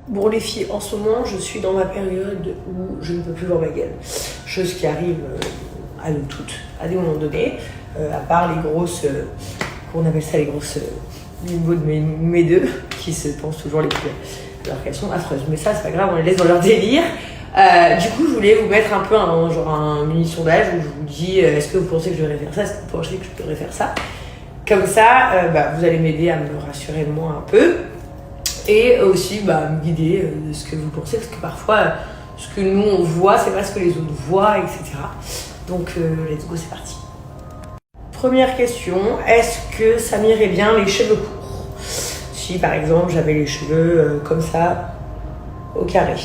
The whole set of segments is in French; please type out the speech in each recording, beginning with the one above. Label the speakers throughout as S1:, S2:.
S1: Bon les filles, en ce moment je suis dans ma période où je ne peux plus voir ma gueule. Chose qui arrive à nous toutes, à des moments donnés, à part les grosses, comment on appelle ça, les grosses niveaux de mes deux, qui se pensent toujours les plus, alors qu'elles sont affreuses. Mais ça c'est pas grave, on les laisse dans leur délire. Du coup je voulais vous mettre un peu un mini sondage où je vous dis est-ce que vous pensez que je devrais faire ça, est-ce que vous pensez que je devrais faire ça. Comme ça, vous allez m'aider à me rassurer moi un peu. Et aussi me guider de ce que vous pensez, parce que parfois, ce que nous on voit, c'est pas ce que les autres voient, etc. Donc, let's go, c'est parti. Première question, est-ce que ça m'irait bien les cheveux courts? Si par exemple j'avais les cheveux comme ça, au carré.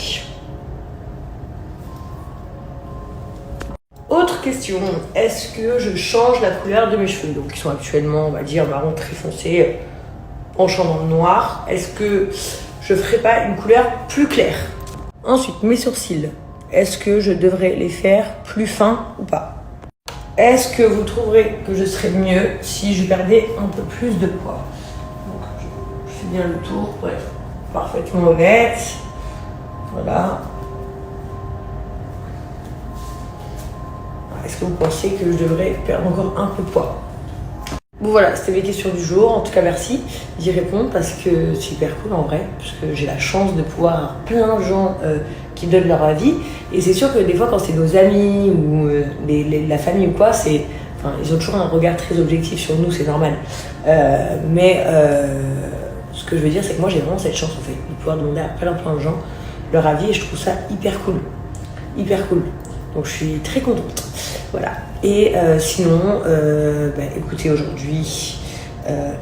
S1: Autre question, est-ce que je change la couleur de mes cheveux? Donc, ils sont actuellement, on va dire, marron très foncé, penchant dans le noir. Est-ce que je ferais pas une couleur plus claire? Ensuite, mes sourcils. Est-ce que je devrais les faire plus fins ou pas? Est-ce que vous trouverez que je serais mieux si je perdais un peu plus de poids? Donc, je fais bien le tour pour être parfaitement honnête. Voilà. Est-ce que vous pensez que je devrais perdre encore un peu de poids? Bon voilà, c'était mes questions du jour. En tout cas, merci d'y répondre parce que c'est hyper cool en vrai, parce que j'ai la chance de pouvoir avoir plein de gens qui donnent leur avis. Et c'est sûr que des fois, quand c'est nos amis ou la famille ou quoi, ils ont toujours un regard très objectif sur nous, c'est normal. Mais ce que je veux dire, c'est que moi, j'ai vraiment cette chance en fait de pouvoir demander à plein de gens leur avis et je trouve ça hyper cool. Hyper cool. Donc je suis très contente. Voilà. Et sinon, écoutez, aujourd'hui,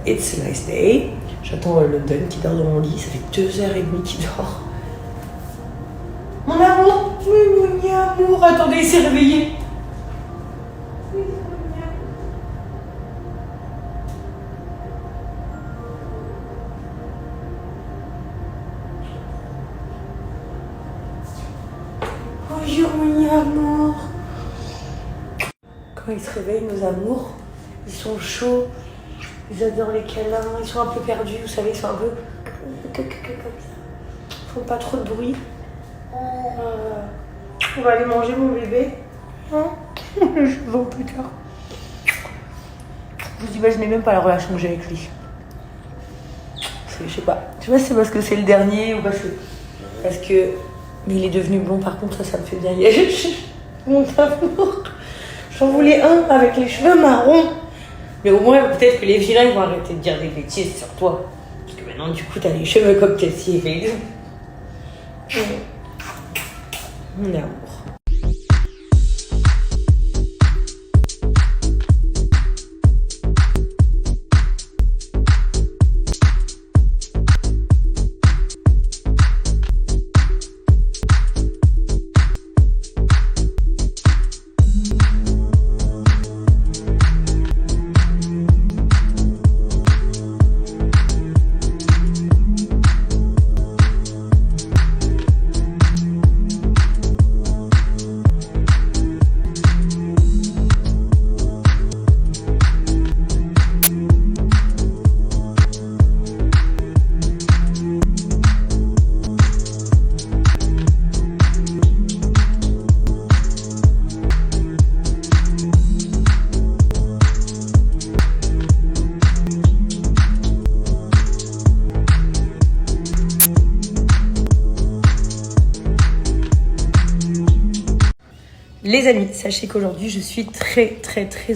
S1: it's a nice day. J'attends London qui dort dans mon lit. Ça fait 2h30 qu'il dort. Mon amour, mon amour. Attendez, il s'est réveillé. Bonjour, mon amour. Quand ils se réveillent, nos amours, ils sont chauds, ils adorent les câlins, ils sont un peu perdus, vous savez, ils sont un peu comme ça. Ils font pas trop de bruit. On va aller manger mon bébé. Je vais plus tard. Vous imaginez même pas la relation que j'ai avec lui. Je sais pas si c'est parce que c'est le dernier ou parce que il est devenu blond, par contre ça me fait bien rire. Mon amour. J'en voulais un avec les cheveux marrons. Mais au moins, peut-être que les vilains ils vont arrêter de dire des bêtises sur toi. Parce que maintenant, du coup, t'as les cheveux comme Cassie et Félix. Mon amour. Les amis, sachez qu'aujourd'hui, je suis très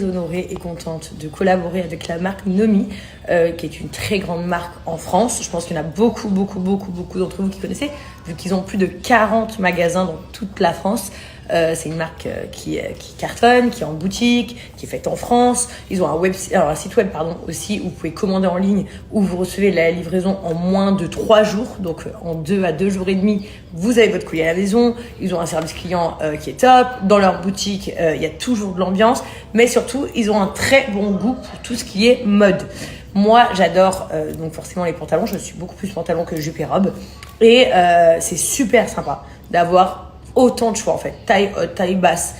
S1: honorée et contente de collaborer avec la marque Nomi, qui est une très grande marque en France. Je pense qu'il y en a beaucoup d'entre vous qui connaissez, vu qu'ils ont plus de 40 magasins dans toute la France. C'est une marque qui cartonne, qui est en boutique, qui est faite en France. Ils ont un site web aussi où vous pouvez commander en ligne, où vous recevez la livraison en moins de 3 jours. Donc en 2 à 2 jours et demi, vous avez votre colis à la maison. Ils ont un service client qui est top. Dans leur boutique, il y a toujours de l'ambiance. Mais surtout, ils ont un très bon goût pour tout ce qui est mode. Moi, j'adore donc forcément les pantalons. Je suis beaucoup plus pantalon que jupe et robe. Et c'est super sympa d'avoir autant de choix en fait, taille haute, taille basse,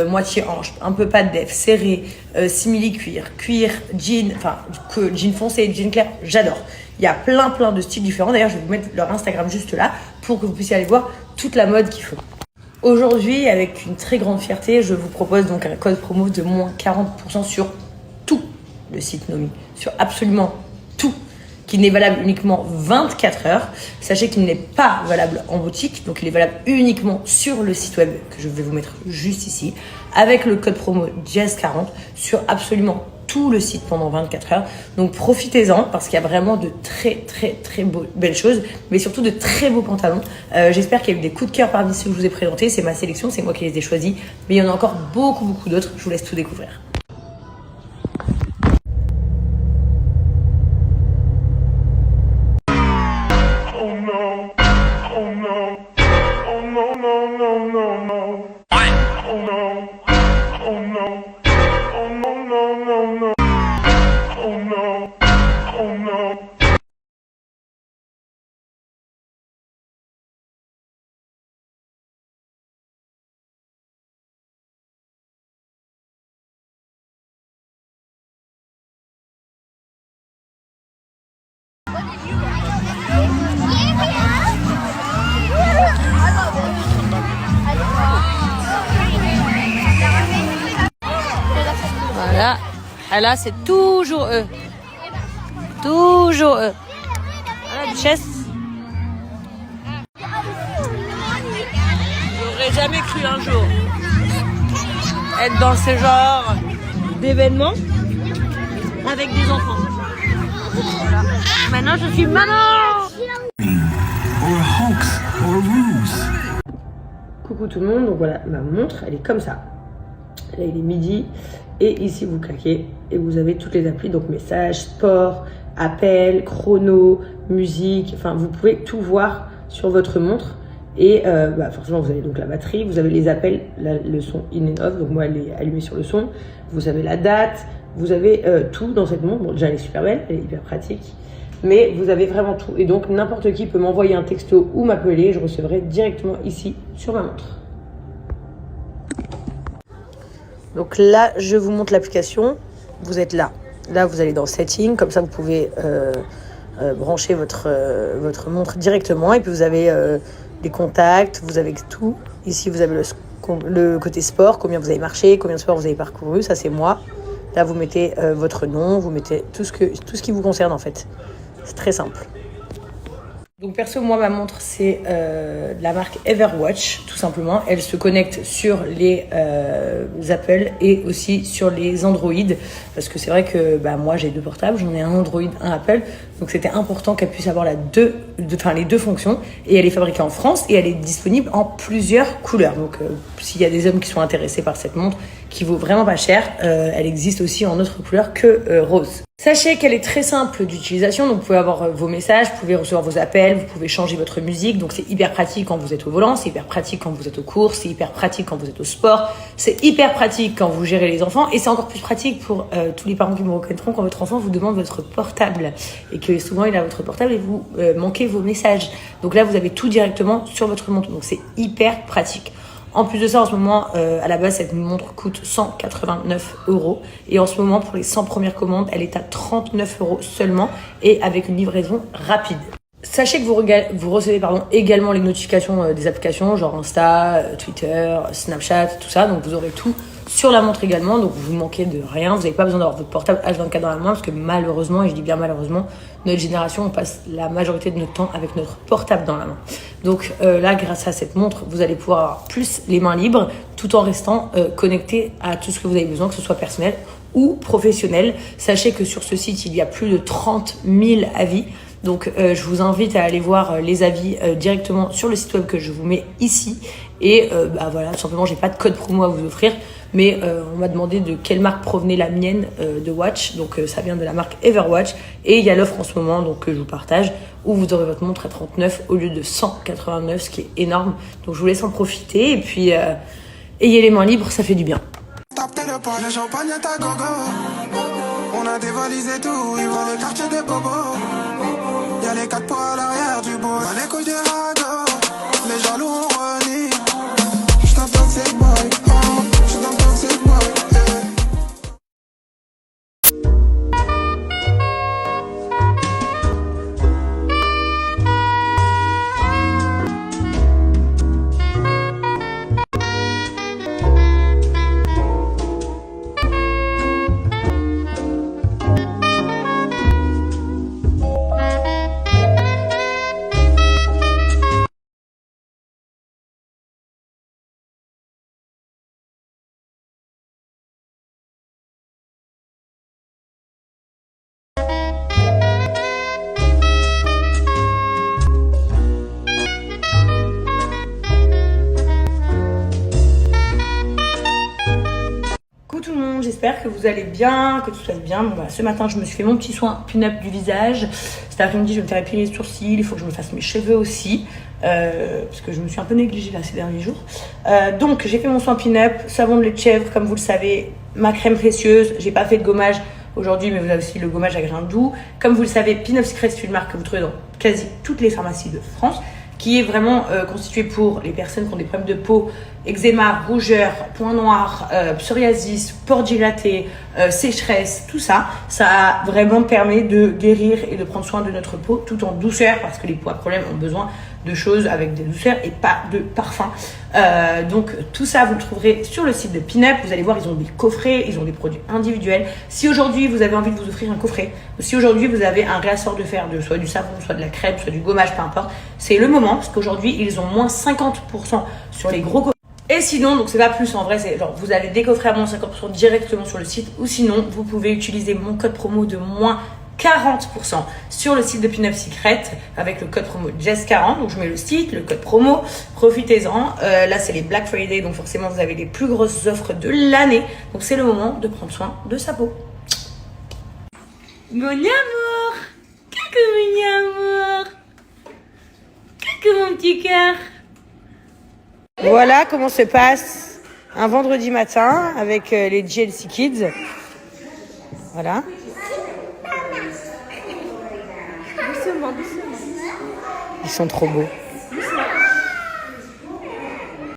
S1: moitié hanche, un peu pas de def, serré, simili-cuir, cuir, jean, jean foncé, jean clair, j'adore. Il y a plein de styles différents. D'ailleurs, je vais vous mettre leur Instagram juste là pour que vous puissiez aller voir toute la mode qu'ils font. Aujourd'hui, avec une très grande fierté, je vous propose donc un code promo de moins 40% sur tout le site Nomi, sur absolument tout, qui n'est valable uniquement 24 heures. Sachez qu'il n'est pas valable en boutique, donc il est valable uniquement sur le site web que je vais vous mettre juste ici, avec le code promo Jazz40 sur absolument tout le site pendant 24 heures. Donc profitez-en parce qu'il y a vraiment de très belles choses, mais surtout de très beaux pantalons. J'espère qu'il y a eu des coups de cœur parmi ceux que je vous ai présentés. C'est ma sélection, c'est moi qui les ai choisis, mais il y en a encore beaucoup d'autres. Je vous laisse tout découvrir. Voilà, et là c'est toujours eux. Toujours eux. Voilà, duchesse. J'aurais jamais cru un jour être dans ce genre d'événement avec des enfants. Voilà. Maintenant je suis maman. Coucou tout le monde, donc voilà ma montre, elle est comme ça. Là il est midi et ici vous claquez et vous avez toutes les applis, donc messages, sport, appels, chrono, musique, enfin vous pouvez tout voir sur votre montre. Et forcément vous avez donc la batterie, vous avez les appels, le son in and off, donc moi elle est allumée sur le son, vous avez la date, vous avez tout dans cette montre. Bon déjà elle est super belle, elle est hyper pratique, mais vous avez vraiment tout et donc n'importe qui peut m'envoyer un texto ou m'appeler, je recevrai directement ici sur ma montre. Donc là je vous montre l'application, vous êtes là, vous allez dans Settings, comme ça vous pouvez brancher votre montre directement et puis vous avez les contacts, vous avez tout. Ici, vous avez le côté sport, combien vous avez marché, combien de sport vous avez parcouru, ça c'est moi. Là, vous mettez votre nom, vous mettez tout ce qui vous concerne en fait. C'est très simple. Donc perso, moi, ma montre, c'est de la marque Everwatch, tout simplement. Elle se connecte sur les Apple et aussi sur les Android. Parce que c'est vrai que moi, j'ai deux portables. J'en ai un Android, un Apple. Donc c'était important qu'elle puisse avoir les deux fonctions. Et elle est fabriquée en France et elle est disponible en plusieurs couleurs. Donc s'il y a des hommes qui sont intéressés par cette montre, qui vaut vraiment pas cher, elle existe aussi en autre couleur que rose. Sachez qu'elle est très simple d'utilisation, donc vous pouvez avoir vos messages, vous pouvez recevoir vos appels, vous pouvez changer votre musique, donc c'est hyper pratique quand vous êtes au volant, c'est hyper pratique quand vous êtes aux courses, c'est hyper pratique quand vous êtes au sport, c'est hyper pratique quand vous gérez les enfants, et c'est encore plus pratique pour tous les parents qui me reconnaîtront quand votre enfant vous demande votre portable, et que souvent il a votre portable et vous manquez vos messages. Donc là vous avez tout directement sur votre montre, donc c'est hyper pratique. En plus de ça, en ce moment, à la base, cette montre coûte 189 €. Et en ce moment, pour les 100 premières commandes, elle est à 39 € seulement et avec une livraison rapide. Sachez que vous recevez également les notifications des applications, genre Insta, Twitter, Snapchat, tout ça. Donc vous aurez tout sur la montre également. Donc vous manquez de rien. Vous n'avez pas besoin d'avoir votre portable H24 dans la main parce que malheureusement, et je dis bien malheureusement, notre génération, on passe la majorité de notre temps avec notre portable dans la main. Donc là, grâce à cette montre, vous allez pouvoir avoir plus les mains libres tout en restant connecté à tout ce que vous avez besoin, que ce soit personnel ou professionnel. Sachez que sur ce site, il y a plus de 30 000 avis. Donc je vous invite à aller voir les avis directement sur le site web que je vous mets ici. Et voilà, tout simplement, j'ai pas de code promo à vous offrir. Mais on m'a demandé de quelle marque provenait la mienne de watch. Donc ça vient de la marque Everwatch. Et il y a l'offre en ce moment donc, que je vous partage où vous aurez votre montre à 39 au lieu de 189, ce qui est énorme. Donc je vous laisse en profiter. Et puis ayez les mains libres, ça fait du bien.
S2: Le champagne est à gogo. On a dévalisé tout, ils voient le quartier des bobos. Y'a les 4 poids à l'arrière du bout. Y'a les couilles de rago, les jaloux ont renié. J'tape toxic boy, oh, j'tape toxic boy,
S1: que vous allez bien, que tout se passe bien. Bon, bah, ce matin, je me suis fait mon petit soin pin-up du visage. Cet après-midi, je vais me faire épiler les sourcils. Il faut que je me fasse mes cheveux aussi. Parce que je me suis un peu négligée là ces derniers jours. Donc, j'ai fait mon soin pin-up, savon de lait de chèvre, comme vous le savez, ma crème précieuse. J'ai pas fait de gommage aujourd'hui, mais vous avez aussi le gommage à grains doux. Comme vous le savez, Pin Up Secret, c'est une marque que vous trouvez dans quasi toutes les pharmacies de France, qui est vraiment constituée pour les personnes qui ont des problèmes de peau, eczéma, rougeur, points noirs, psoriasis, pores dilatés, sécheresse, tout ça. Ça vraiment permet de guérir et de prendre soin de notre peau tout en douceur, parce que les peaux à problème ont besoin de choses avec des douceurs et pas de parfum. Donc tout ça, vous le trouverez sur le site de Pin-Up. Vous allez voir, ils ont des coffrets, ils ont des produits individuels. Si aujourd'hui, vous avez envie de vous offrir un coffret, ou si aujourd'hui, vous avez un réassort de fer, de soit du savon, soit de la crème, soit du gommage, peu importe, c'est le moment, parce qu'aujourd'hui, ils ont moins 50% sur les gros coffrets. Et sinon, donc c'est pas plus en vrai, c'est genre vous allez décoffrer à moins 50% directement sur le site, ou sinon, vous pouvez utiliser mon code promo de moins 40% sur le site de Pin Up Secret avec le code promo Jess40. Donc je mets le site, le code promo, profitez-en. Là c'est les Black Friday, donc forcément vous avez les plus grosses offres de l'année. Donc c'est le moment de prendre soin de sa peau. Mon amour, coucou mon amour, coucou mon petit cœur. Voilà comment se passe un vendredi matin avec les GLC Kids. Voilà. Ils sont trop beaux.